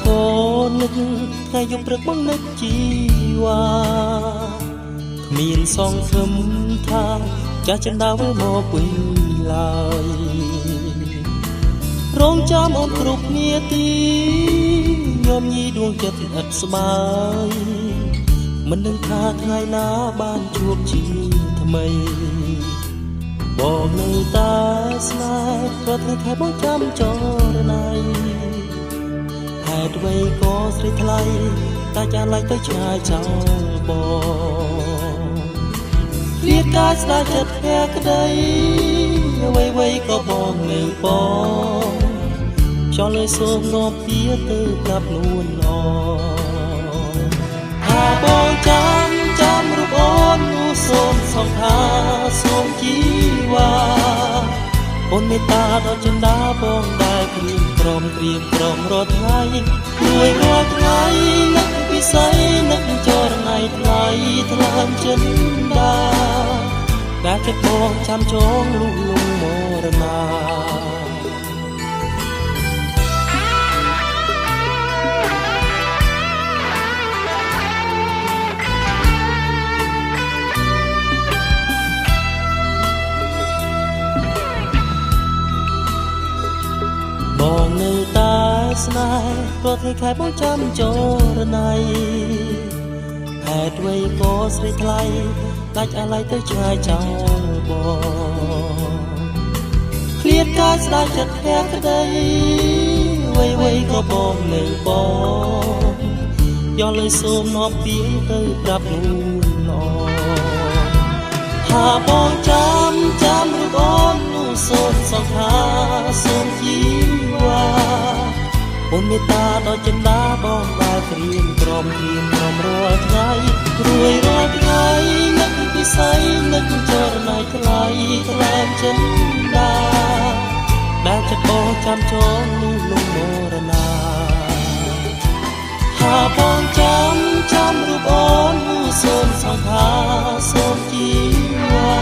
ក៏នឹកថ្ងៃយប់ព្រឹកបងនឹកជីវ៉ាគ្មានសងខឹមថាចាស់ចិនដាវមកវិញឡើយរងចាំអូនគ្រប់នាទីញោមញីដួងចិត្តឥតស្បើយមិនដឹងថាថ្ងៃណាបានជួបជាថ្មីបងនៅតែស្នេហ៍ក៏ថ្ងៃខែបងចាំចរណៃហេតុអ្វីក៏ស្រីថ្លៃតែចាឡៃទៅឆ្ងាយចោលបងឃ្លាតកាយស្ដាយចិត្តភក្តីអ្វីក៏បងនៅបងចង់លើសូមនាំពីទៅប្រាប់នួនអថាបងចាំរូបអូននោះសូមសង្ខាសូមជីវ៉ាអូនមេត្តាដល់ចិនដាបងដែលព្រៀងក្រំរាល់ថ្ងៃជួយរាល់ថ្ងៃនឹកពិស័យនឹកចរណៃថ្លៃថ្លើមចិនដាដែលចិត្តបងចាំចងលុះលងមរណាបងនៅតែស្នេហ៍ព្រោះថ្ងៃខែបងចាំចរណៃហេតុអ្វីក៏ស្រីថ្លៃដាច់អាឡ័យទៅឆ្ងាយចោលបងឃ្លាតកាយស្ដាយចិត្តភក្តីអ្វីក៏បងនៅបងយកលើសូមនាំពីទៅប្រាប់នួនអថាបងចាំរូបអូននោះសូមសង្ខាសូមជីវ៉ាអូនមេត្តាដល់ចិនដាបងដែលព្រៀងក្រំរាល់ថ្ងៃរួយរាល់ថ្ងៃនឹកពិស័យនឹកចរណៃថ្លៃថ្លើមចិនដាដែលចិត្តបងចាំចងលុះលងមរណាថាបងចាំរូបអូននោះសូមសង្ខាសូមជីវ៉ា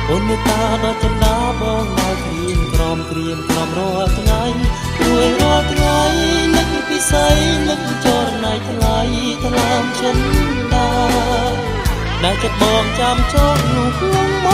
អូនមេត្តាដល់ចិនដាបងដែលព្រៀងក្រំរាល់ថ្ងៃរួយរាល់ថ្ងៃនឹកពិស័យនឹកចរណៃថ្លៃថ្លើមចិនដាដែលចិត្តបងចាំចងលុះលងម